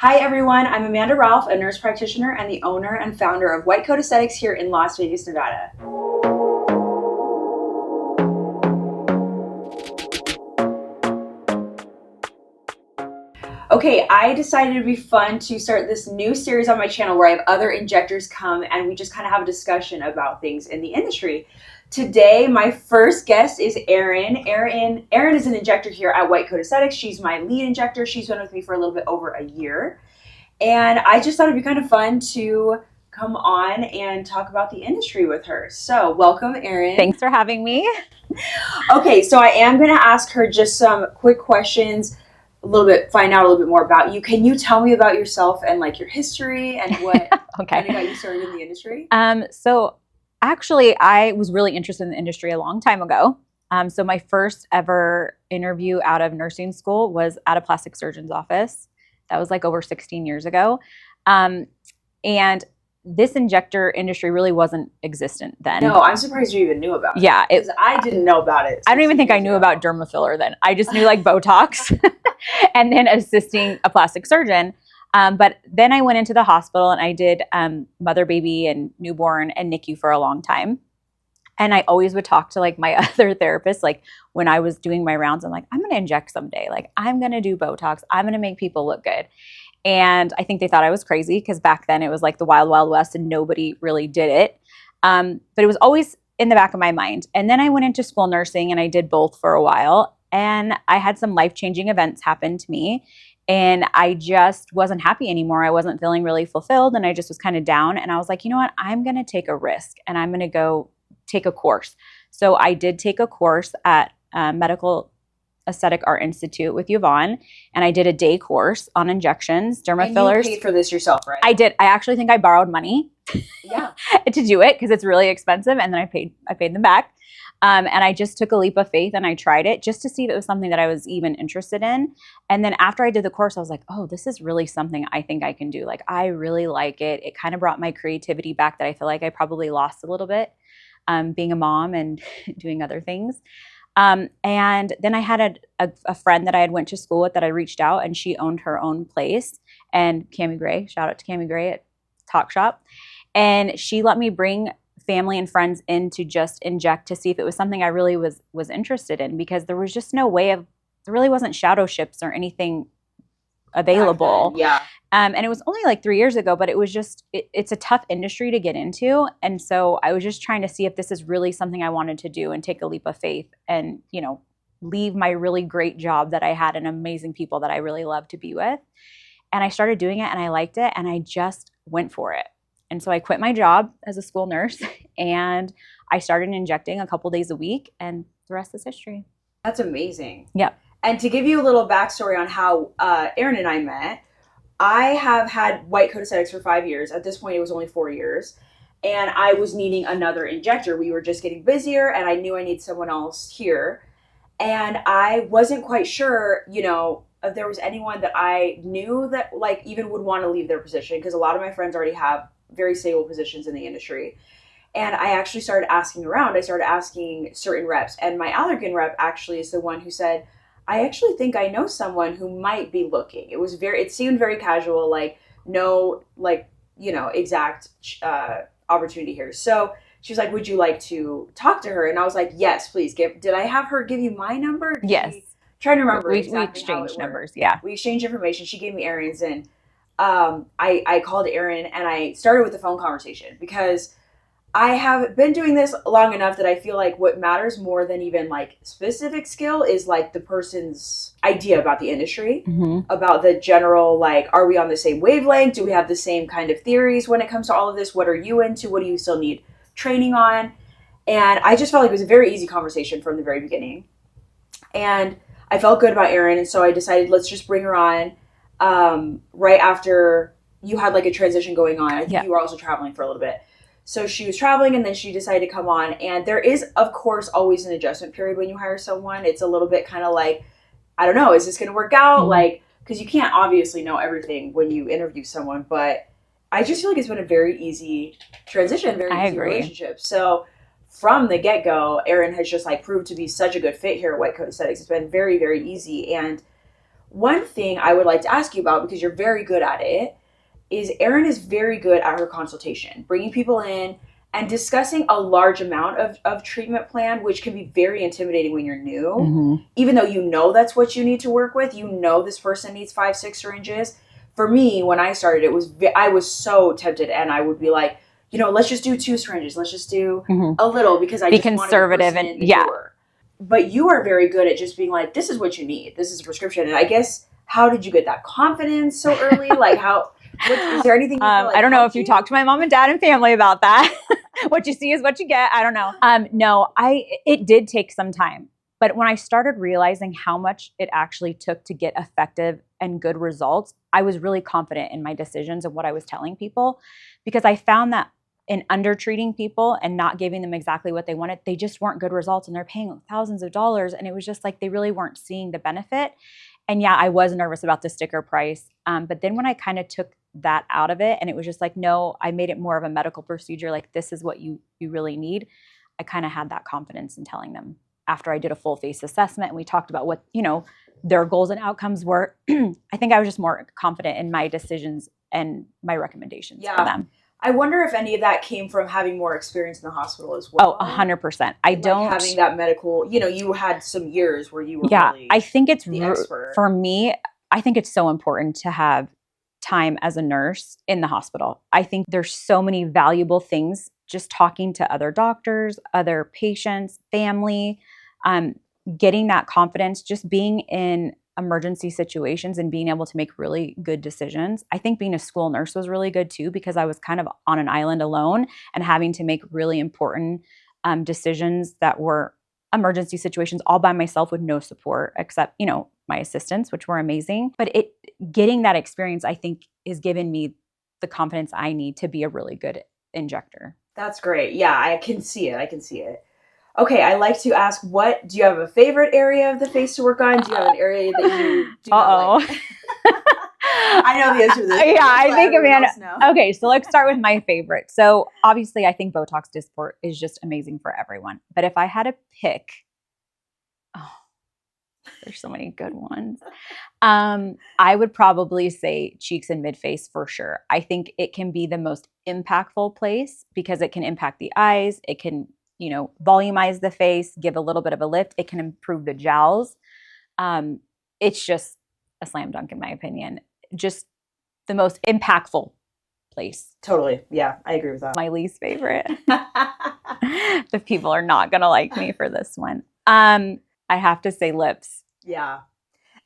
Hi everyone, I'm Amanda Ralph, a nurse practitioner and the owner and founder of White Coat Aesthetics here in Las Vegas, Nevada. Okay, I decided it'd be fun to start this new series on my channel where I have other injectors come and we just kind of have a discussion about things in the industry. Today, my first guest is Erin. Erin is an injector here at White Coat Aesthetics. She's my lead injector. She's been with me for a little bit over a year. And I just thought it'd be kind of fun to come on and talk about the industry with her. So welcome, Erin. Thanks for having me. Okay, so I am going to ask her just some quick questions, find out a little bit more about you. Can you tell me about yourself and like your history and what kind of got you started in the industry? So actually, I was really interested in the industry a long time ago. So my first ever interview out of nursing school was at a plastic surgeon's office. That was like over 16 years ago. And this injector industry really wasn't existent then. No, I'm surprised you even knew about it. Yeah. Because I didn't know about it. I don't even think I knew about derma filler then. I just knew like Botox and then assisting a plastic surgeon. But then I went into the hospital and I did mother, baby, and newborn and NICU for a long time. And I always would talk to like my other therapists, like when I was doing my rounds, I'm like, I'm going to inject someday. Like I'm going to do Botox. I'm going to make people look good. And I think they thought I was crazy because back then it was like the wild, wild west and nobody really did it. But it was always in the back of my mind. And then I went into school nursing and I did both for a while. And I had some life-changing events happen to me. And I just wasn't happy anymore. I wasn't feeling really fulfilled. And I just was kind of down. And I was like, you know what? I'm going to take a risk and I'm going to go take a course. So I did take a course at Medical Aesthetic Art Institute with Yvonne, and I did a day course on injections, derma fillers. You paid for this yourself, right? I did. I actually think I borrowed money yeah. to do it because it's really expensive, and then I paid them back. And I just took a leap of faith and I tried it just to see if it was something that I was even interested in. And then after I did the course, I was like, oh, this is really something I think I can do. Like, I really like it. It kind of brought my creativity back that I feel like I probably lost a little bit being a mom and doing other things. And then I had a friend that I had went to school with that I reached out, and she owned her own place. And Cammie Gray, shout out to Cammie Gray at Talk Shop. And she let me bring family and friends in to just inject to see if it was something I really was interested in, because there was just no way there really wasn't shadow ships or anything available. Yeah. And it was only like 3 years ago, but it was just, it's a tough industry to get into. And so I was just trying to see if this is really something I wanted to do and take a leap of faith and, you know, leave my really great job that I had and amazing people that I really loved to be with. And I started doing it and I liked it and I just went for it. And so I quit my job as a school nurse and I started injecting a couple days a week, and the rest is history. That's amazing. Yep. And to give you a little backstory on how Erin and I met, I have had White Coat Aesthetics for 5 years. At this point, it was only 4 years. And I was needing another injector. We were just getting busier, and I knew I needed someone else here. And I wasn't quite sure, you know, if there was anyone that I knew that like even would want to leave their position, because a lot of my friends already have very stable positions in the industry. And I actually started asking around. I started asking certain reps. And my Allergan rep actually is the one who said, I actually think I know someone who might be looking. It seemed very casual, like no, like, you know, exact opportunity here. So she was like, would you like to talk to her? And I was like, yes, please. Did I have her give you my number? Yes. Trying to remember. We exactly exchanged numbers. Yeah. We exchanged information. She gave me Erin's, and I called Erin and I started with the phone conversation because I have been doing this long enough that I feel like what matters more than even like specific skill is like the person's idea about the industry, about the general, like, are we on the same wavelength? Do we have the same kind of theories when it comes to all of this? What are you into? What do you still need training on? And I just felt like it was a very easy conversation from the very beginning. And I felt good about Erin. And so I decided, let's just bring her on right after you had like a transition going on. I think you were also traveling for a little bit. So she was traveling and then she decided to come on. And there is, of course, always an adjustment period when you hire someone. It's a little bit kind of like, I don't know, is this going to work out? Like, because you can't obviously know everything when you interview someone. But I just feel like it's been a very easy transition, very easy relationship. So from the get-go, Erin has just like proved to be such a good fit here at White Coat Aesthetics. It's been very, very easy. And One thing I would like to ask you about, because you're very good at it, is Erin is very good at her consultation, bringing people in and discussing a large amount of treatment plan, which can be very intimidating when you're new. Mm-hmm. Even though you know that's what you need to work with, you know this person needs 5, 6 syringes. For me, when I started, I was so tempted, and I would be like, let's just do 2 syringes. Let's just do a little, because I Be just conservative wanted the person in the door. But you are very good at just being like, this is what you need. This is a prescription. And I guess, how did you get that confidence so early? Like, is there anything you feel like I don't know if you talk to my mom and dad and family about that. What you see is what you get. I don't know. No, it did take some time. But when I started realizing how much it actually took to get effective and good results, I was really confident in my decisions of what I was telling people, because I found that in undertreating people and not giving them exactly what they wanted, they just weren't good results, and they're paying thousands of dollars. And it was just like, they really weren't seeing the benefit. And yeah, I was nervous about the sticker price. But then when I kind of took that out of it, and it was just like, no, I made it more of a medical procedure. Like, this is what you really need. I kind of had that confidence in telling them after I did a full face assessment and we talked about what, their goals and outcomes were. I think I was just more confident in my decisions and my recommendations for them. I wonder if any of that came from having more experience in the hospital as well. Oh, 100%. I don't having that medical, you had some years where you were really I think it's the expert. For me, I think it's so important to have time as a nurse in the hospital. I think there's so many valuable things just talking to other doctors, other patients, family, getting that confidence, just being in emergency situations and being able to make really good decisions. I think being a school nurse was really good too, because I was kind of on an island alone and having to make really important decisions that were emergency situations all by myself with no support except, my assistants, which were amazing. But getting that experience, I think, is given me the confidence I need to be a really good injector. That's great. Yeah, I can see it. Okay, I like to ask, do you have a favorite area of the face to work on? Do you have an area that you do not like? I know the answer to this. Yeah, I think, Amanda. Okay, so let's start with my favorite. So obviously, I think Botox Dysport is just amazing for everyone. But if I had to pick, there's so many good ones. I would probably say cheeks and mid-face for sure. I think it can be the most impactful place because it can impact the eyes. It can, volumize the face, give a little bit of a lift. It can improve the jowls. It's just a slam dunk in my opinion. Just the most impactful place. Totally. Yeah, I agree with that. My least favorite. The people are not going to like me for this one. I have to say lips. Yeah.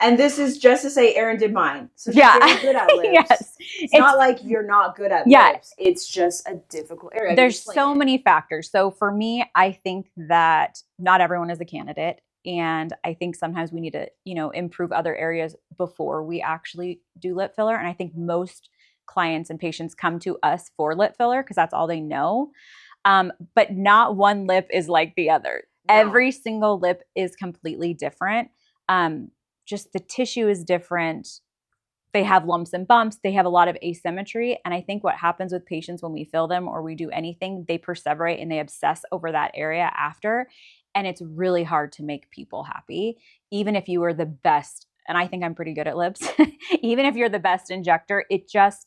And this is just to say Erin did mine. So she's very good at lips. Yes. It's not like you're not good at lips. It's just a difficult area. There's so many factors. So for me, I think that not everyone is a candidate. And I think sometimes we need to, improve other areas before we actually do lip filler. And I think most clients and patients come to us for lip filler because that's all they know. But not one lip is like the other. No. Every single lip is completely different. Just the tissue is different. They have lumps and bumps. They have a lot of asymmetry. And I think what happens with patients when we fill them or we do anything, they perseverate and they obsess over that area after. And it's really hard to make people happy, even if you were the best. And I think I'm pretty good at lips. Even if you're the best injector, and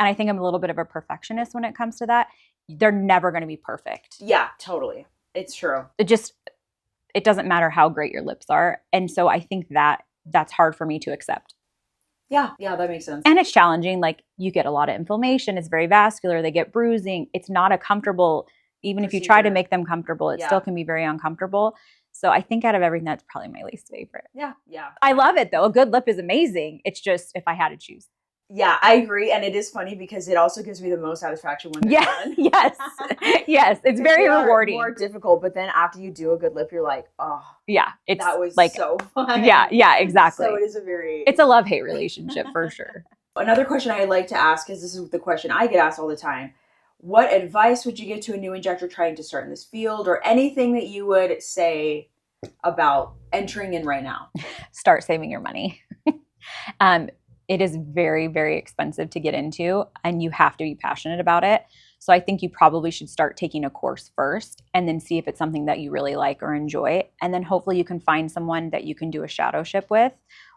I think I'm a little bit of a perfectionist when it comes to that. They're never going to be perfect. Yeah, totally. It's true. It doesn't matter how great your lips are. And so I think that's hard for me to accept. Yeah, that makes sense. And it's challenging. Like you get a lot of inflammation. It's very vascular. They get bruising. It's not a comfortable, even procedure. If you try to make them comfortable, it still can be very uncomfortable. So I think out of everything, that's probably my least favorite. Yeah. I love it though. A good lip is amazing. It's just if I had to choose. Yeah, I agree. And it is funny because it also gives me the most satisfaction when they're done. Yes. It's very rewarding. More difficult, but then after you do a good lip, you're like, oh. Yeah. That was like, so fun. Yeah, exactly. So it's a love-hate relationship for sure. Another question I like to ask is, this is the question I get asked all the time. What advice would you give to a new injector trying to start in this field, or anything that you would say about entering in right now? Start saving your money. It is very, very expensive to get into, and you have to be passionate about it. So I think you probably should start taking a course first and then see if it's something that you really like or enjoy. And then hopefully you can find someone that you can do a shadowship with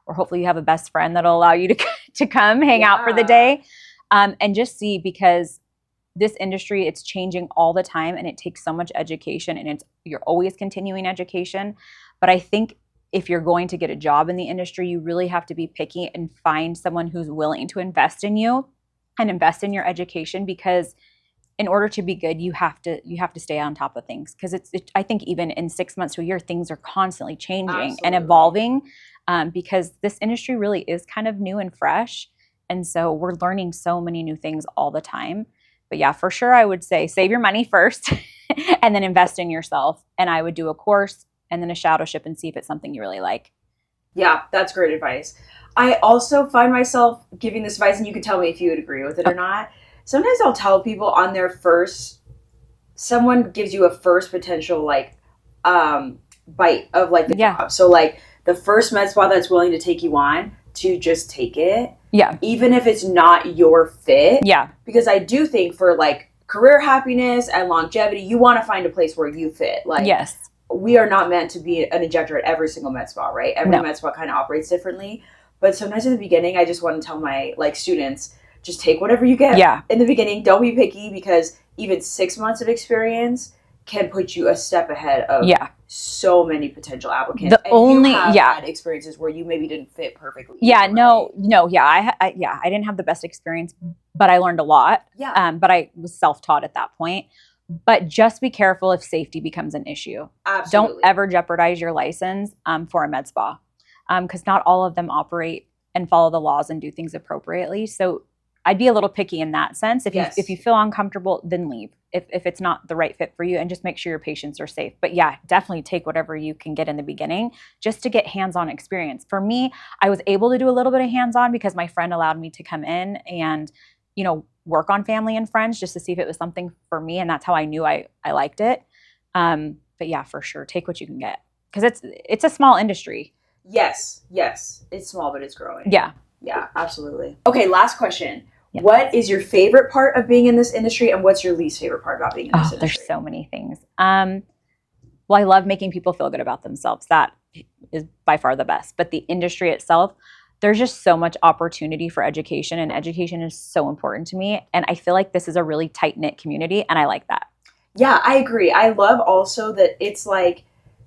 or hopefully you have a best friend that'll allow you to come hang out for the day, and just see, because this industry, it's changing all the time and it takes so much education, and you're always continuing education. But I think if you're going to get a job in the industry, you really have to be picky and find someone who's willing to invest in you and invest in your education, because in order to be good, you have to stay on top of things, because I think even in 6 months to a year, things are constantly changing and evolving, because this industry really is kind of new and fresh, and so we're learning so many new things all the time. But yeah, for sure, I would say save your money first and then invest in yourself. And I would do a course and then a shadowship and see if it's something you really like. Yeah, that's great advice. I also find myself giving this advice, and you can tell me if you would agree with it or not. Sometimes I'll tell people on their first, someone gives you a first potential like bite of like the job. So like the first med spa that's willing to take you on, to just take it. Yeah. Even if it's not your fit. Yeah. Because I do think for like career happiness and longevity, you want to find a place where you fit. Like, yes, we are not meant to be an injector at every single med spa, right? Every med spa kind of operates differently. But sometimes in the beginning, I just want to tell my like students, just take whatever you get. Yeah. In the beginning, don't be picky, because even 6 months of experience can put you a step ahead of so many potential applicants. You have had experiences where you maybe didn't fit perfectly. Yeah, either, right? I didn't have the best experience, but I learned a lot. Yeah. But I was self-taught at that point. But just be careful if safety becomes an issue. Absolutely. Don't ever jeopardize your license for a med spa, because not all of them operate and follow the laws and do things appropriately. So I'd be a little picky in that sense. If you feel uncomfortable, then leave. If it's not the right fit for you, and just make sure your patients are safe. But yeah, definitely take whatever you can get in the beginning, just to get hands-on experience. For me, I was able to do a little bit of hands-on because my friend allowed me to come in and, work on family and friends, just to see if it was something for me. And that's how I knew I liked it. But yeah, for sure, take what you can get, because it's a small industry. Yes. It's small, but it's growing. Yeah, absolutely. Okay, last question. Yep. What is your favorite part of being in this industry, and what's your least favorite part about being in this industry? There's so many things. Well, I love making people feel good about themselves. That is by far the best. But the industry itself, there's just so much opportunity for education, and education is so important to me. And I feel like this is a really tight-knit community, and I like that. Yeah, I agree. I love also that it's like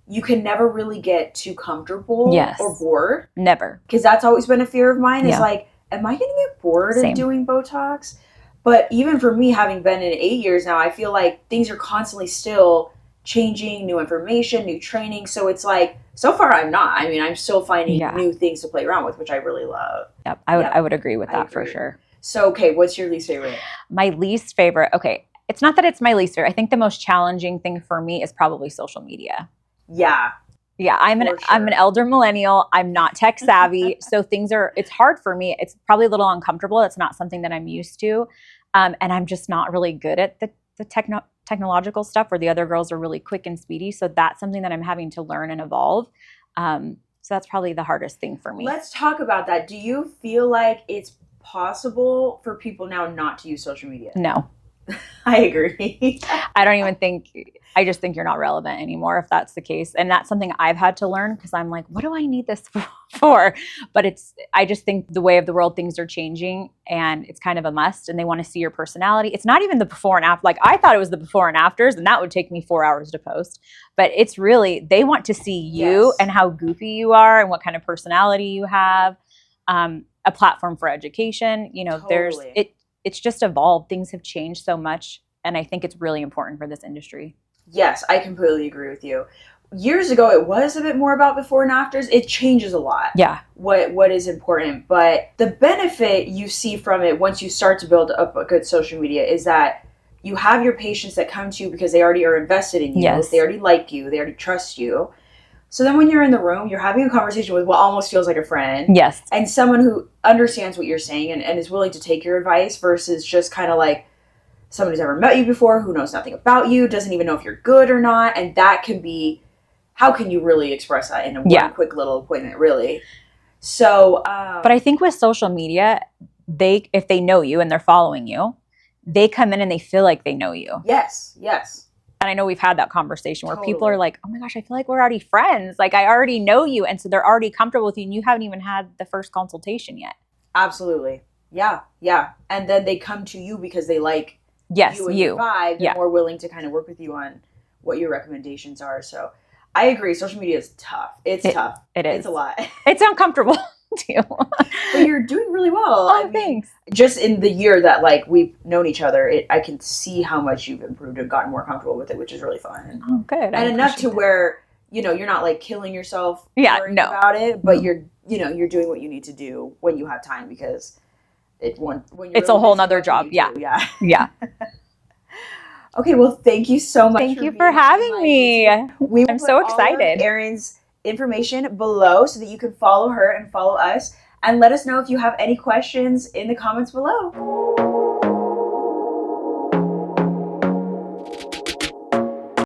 you can never really get too comfortable or bored. Never. Because that's always been a fear of mine, is like, am I going to get bored of doing Botox? But even for me, having been in 8 years now, I feel like things are constantly still changing, new information, new training. So it's like, so far I'm not. I mean, I'm still finding new things to play around with, which I really love. Yep, I would agree with that for sure. So, okay, what's your least favorite? My least favorite, okay, it's not that it's my least favorite. I think the most challenging thing for me is probably social media. Yeah, I'm an elder millennial. I'm not tech savvy. So it's hard for me. It's probably a little uncomfortable. It's not something that I'm used to. And I'm just not really good at the technological stuff, where the other girls are really quick and speedy. So that's something that I'm having to learn and evolve. So that's probably the hardest thing for me. Let's talk about that. Do you feel like it's possible for people now not to use social media? No. I agree. I just think you're not relevant anymore if that's the case. And that's something I've had to learn, because I'm like, what do I need this for? But I just think the way of the world, things are changing, and it's kind of a must, and they want to see your personality. It's not even the before and after. Like, I thought it was the before and afters, and that would take me 4 hours to post. But it's really, they want to see you and how goofy you are and what kind of personality you have. A platform for education, totally. It's just evolved. Things have changed so much, and I think it's really important for this industry. Yes, I completely agree with you. Years ago, it was a bit more about before and afters. It changes a lot. Yeah. What is important, but the benefit you see from it once you start to build up a good social media is that you have your patients that come to you because they already are invested in you. Yes. They already like you. They already trust you. So then when you're in the room, you're having a conversation with what almost feels like a friend. Yes. And someone who understands what you're saying and is willing to take your advice, versus just kind of like someone who's never met you before, who knows nothing about you, doesn't even know if you're good or not. And that can be, how can you really express that in a one quick little appointment, really? So, but I think with social media, if they know you and they're following you, they come in and they feel like they know you. Yes. And I know we've had that conversation where people Totally. are like, oh my gosh, I feel like we're already friends. Like I already know you. And so they're already comfortable with you and you haven't even had the first consultation yet. Absolutely. Yeah. Yeah. And then they come to you because they like Yes, you and your you. vibe. They're Yeah. more willing to kind of work with you on what your recommendations are. So I agree. Social media is tough. It's tough. It is. It's a lot. It's uncomfortable too. But you're doing really well. Oh, thanks. Just in the year that like we've known each other, I can see how much you've improved and gotten more comfortable with it, which is really fun. And, Oh, good. And enough to where, you're not like killing yourself worrying no. about it, but you're doing what you need to do when you have time because when you're it's a whole nother job. Yeah. Yeah. Yeah. Okay, well, thank you so much. Thank you for having me. I'm so excited. Erin's information below so that you can follow her and follow us. And let us know if you have any questions in the comments below.